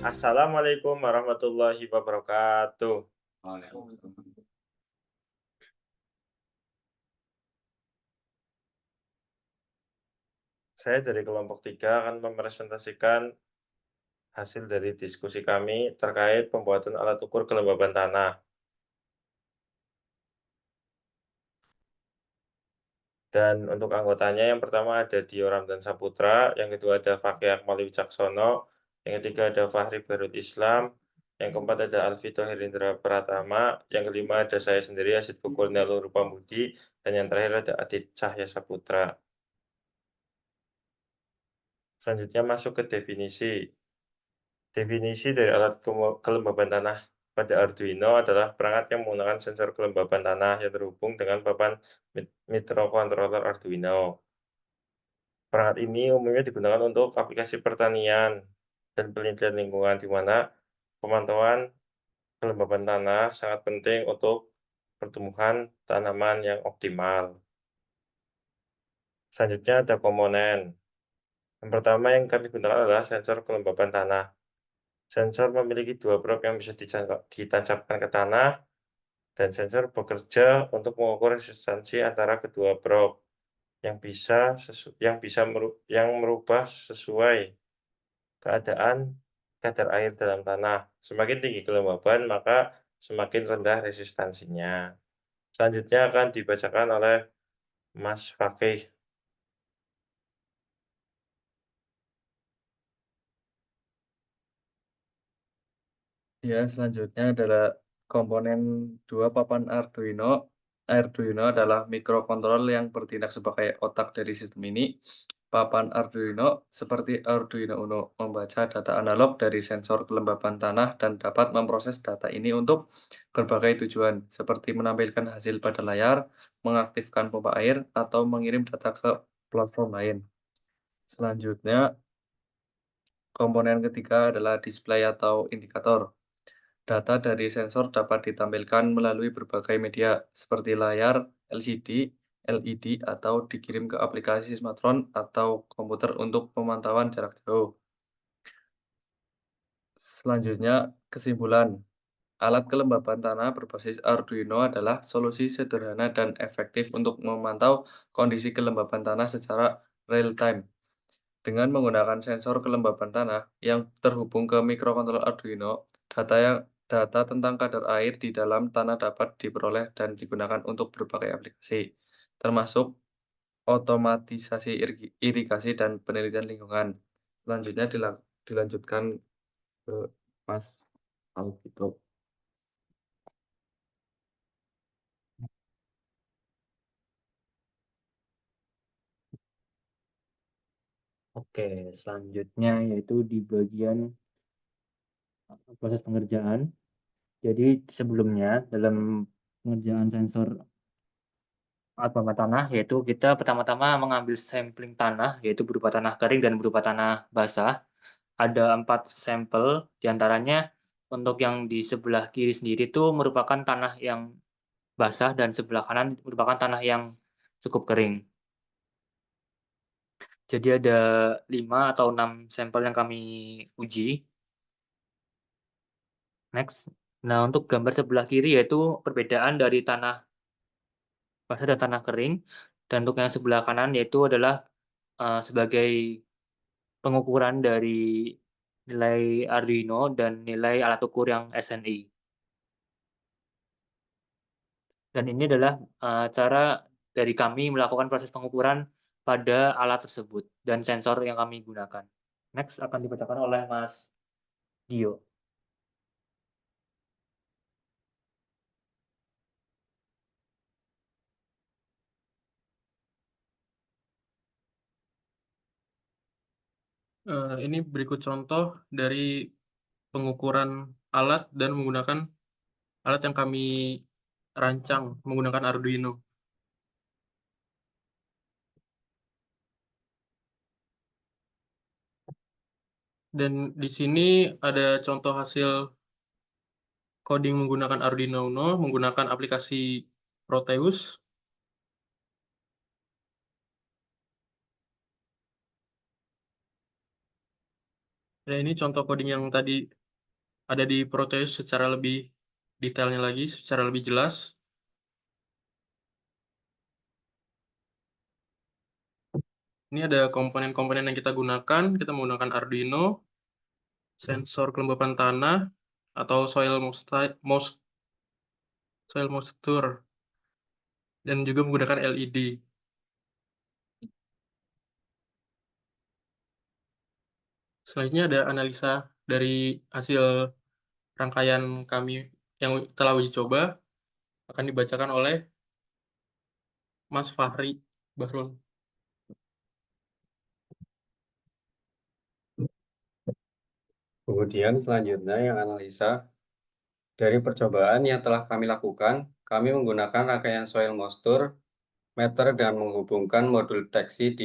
Assalamualaikum warahmatullahi wabarakatuh. Saya dari kelompok 3 akan mepresentasikan hasil dari diskusi kami terkait pembuatan alat ukur kelembaban tanah. Dan untuk anggotanya yang pertama ada Dio Ramdan Saputra, yang kedua ada Fakih Akmal Wicaksono, yang ketiga ada Fahri Barut Islam, yang keempat ada Alvito Herindra Pratama, yang kelima ada saya sendiri Asid Pukul Nalur Rupamudi, dan yang terakhir ada Adit Cahya Saputra. Selanjutnya masuk ke definisi. Definisi dari alat kelembaban tanah pada Arduino adalah perangkat yang menggunakan sensor kelembaban tanah yang terhubung dengan papan microcontroller Arduino. Perangkat ini umumnya digunakan untuk aplikasi pertanian dan penelitian lingkungan, di mana pemantauan kelembaban tanah sangat penting untuk pertumbuhan tanaman yang optimal. Selanjutnya ada komponen. Yang pertama yang kami gunakan adalah sensor kelembaban tanah. Sensor memiliki dua probe yang bisa ditancapkan ke tanah, dan sensor bekerja untuk mengukur resistansi antara kedua probe yang merubah sesuai keadaan kadar air dalam tanah. Semakin tinggi kelembaban, maka semakin rendah resistansinya. Selanjutnya akan dibacakan oleh Mas Fakih. Ya, selanjutnya adalah komponen 2 papan Arduino. Arduino adalah mikrokontroller yang bertindak sebagai otak dari sistem ini. Papan Arduino seperti Arduino Uno membaca data analog dari sensor kelembaban tanah dan dapat memproses data ini untuk berbagai tujuan, seperti menampilkan hasil pada layar, mengaktifkan pompa air, atau mengirim data ke platform lain. Selanjutnya, komponen ketiga adalah display atau indikator. Data dari sensor dapat ditampilkan melalui berbagai media seperti layar, LCD, LED, atau dikirim ke aplikasi smartphone atau komputer untuk pemantauan jarak jauh. Selanjutnya, kesimpulan. Alat kelembaban tanah berbasis Arduino adalah solusi sederhana dan efektif untuk memantau kondisi kelembaban tanah secara real-time. Dengan menggunakan sensor kelembaban tanah yang terhubung ke mikrokontroller Arduino, data tentang kadar air di dalam tanah dapat diperoleh dan digunakan untuk berbagai aplikasi, termasuk otomatisasi irigasi dan penelitian lingkungan. Selanjutnya dilanjutkan ke Mas Alvito. Oke, selanjutnya yaitu di bagian proses pengerjaan. Jadi sebelumnya dalam pengerjaan sensor alat bawah tanah, yaitu kita pertama-tama mengambil sampling tanah, yaitu berupa tanah kering dan berupa tanah basah. Ada 4 sampel, diantaranya untuk yang di sebelah kiri sendiri itu merupakan tanah yang basah dan sebelah kanan merupakan tanah yang cukup kering. Jadi ada 5 atau 6 sampel yang kami uji. Next. Nah, untuk gambar sebelah kiri yaitu perbedaan dari tanah basah dan tanah kering, dan untuk yang sebelah kanan yaitu adalah, sebagai pengukuran dari nilai Arduino dan nilai alat ukur yang SNI. Dan ini adalah, cara dari kami melakukan proses pengukuran pada alat tersebut dan sensor yang kami gunakan. Next akan dibacakan oleh Mas Dio. Ini berikut contoh dari pengukuran alat dan menggunakan alat yang kami rancang menggunakan Arduino. Dan di sini ada contoh hasil coding menggunakan Arduino Uno, menggunakan aplikasi Proteus. Dan ini contoh coding yang tadi ada di Proteus secara lebih detailnya lagi, secara lebih jelas. Ini ada komponen-komponen yang kita gunakan. Kita menggunakan Arduino, sensor kelembapan tanah atau soil moisture, dan juga menggunakan LED. Selanjutnya ada analisa dari hasil rangkaian kami yang telah uji coba, akan dibacakan oleh Mas Fahri Bahrul. Kemudian selanjutnya yang analisa dari percobaan yang telah kami lakukan, kami menggunakan rangkaian soil moisture meter dan menghubungkan modul deteksi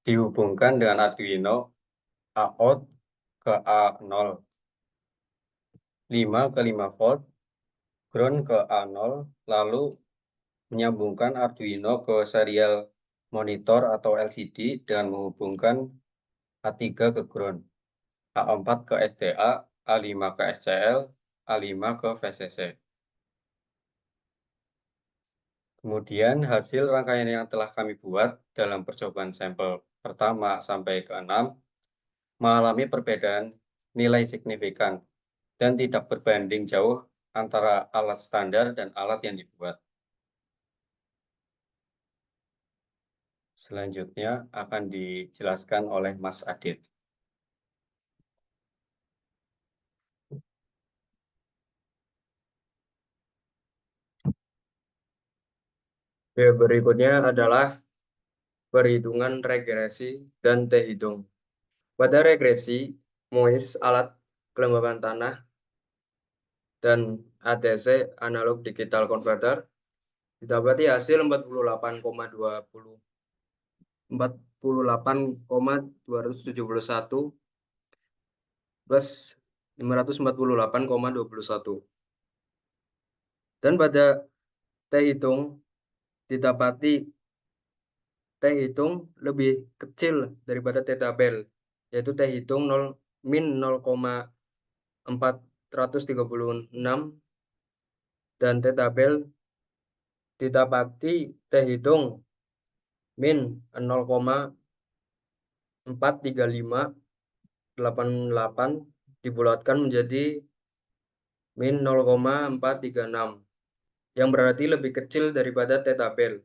dihubungkan dengan Arduino A-out ke A0, 5 ke 5 volt, ground ke A0, lalu menyambungkan Arduino ke serial monitor atau LCD dengan menghubungkan A3 ke ground, A4 ke SDA, A5 ke SCL, A5 ke VCC. Kemudian hasil rangkaian yang telah kami buat dalam percobaan sampel pertama sampai ke-6 mengalami perbedaan nilai signifikan dan tidak berbanding jauh antara alat standar dan alat yang dibuat. Selanjutnya akan dijelaskan oleh Mas Adit. Berikutnya adalah perhitungan regresi dan T-hitung. Pada regresi, MOIS alat kelembapan tanah dan ADC analog digital converter didapati hasil 48,271 plus 548,21. Dan pada T-hitung didapati T-hitung lebih kecil daripada T-tabel, yaitu T-hitung min 0,436 dan T-tabel didapati T-hitung min 0,43588 dibulatkan menjadi min 0,436 yang berarti lebih kecil daripada T-tabel.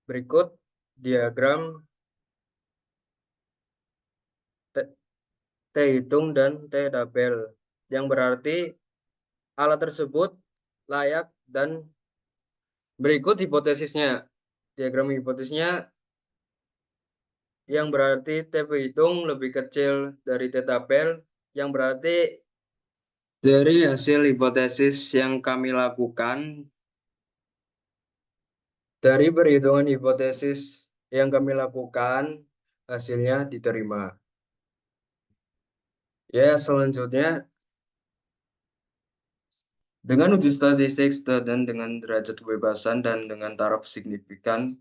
Berikut diagram T-hitung dan T-tabel yang berarti alat tersebut layak dan berikut hipotesisnya. Diagram hipotesisnya yang berarti T-hitung lebih kecil dari T-tabel yang berarti dari hasil hipotesis yang kami lakukan, dari perhitungan hipotesis yang kami lakukan, hasilnya diterima. Ya, selanjutnya dengan uji statistik dan dengan derajat kebebasan dan dengan taraf signifikan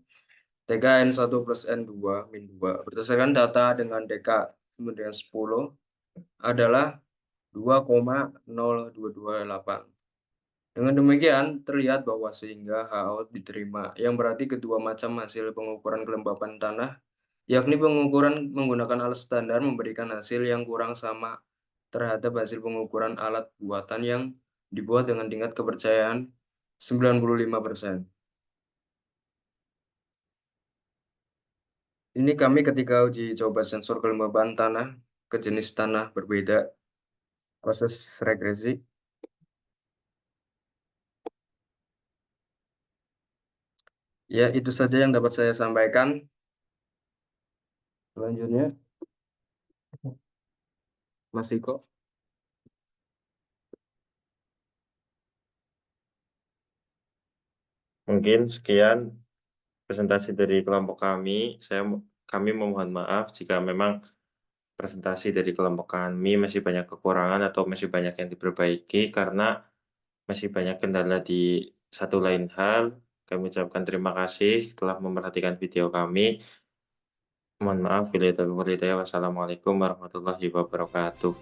DK N1 plus N2 min 2 berdasarkan data dengan DK kemudian 10 adalah 2,0228. Dengan demikian terlihat bahwa sehingga H-out diterima, yang berarti kedua macam hasil pengukuran kelembapan tanah, yakni pengukuran menggunakan alat standar memberikan hasil yang kurang sama terhadap hasil pengukuran alat buatan yang dibuat dengan tingkat kepercayaan 95%. Ini kami ketika uji coba sensor kelembapan tanah ke jenis tanah berbeda, proses regresi. Ya, itu saja yang dapat saya sampaikan. Selanjutnya, Mas Iko. Mungkin sekian presentasi dari kelompok kami. Kami memohon maaf jika memang presentasi dari kelompok kami masih banyak kekurangan atau masih banyak yang diperbaiki karena masih banyak kendala di satu lain hal. Kami ucapkan terima kasih telah memperhatikan video kami. Mohon maaf bila ada. Wassalamualaikum warahmatullahi wabarakatuh.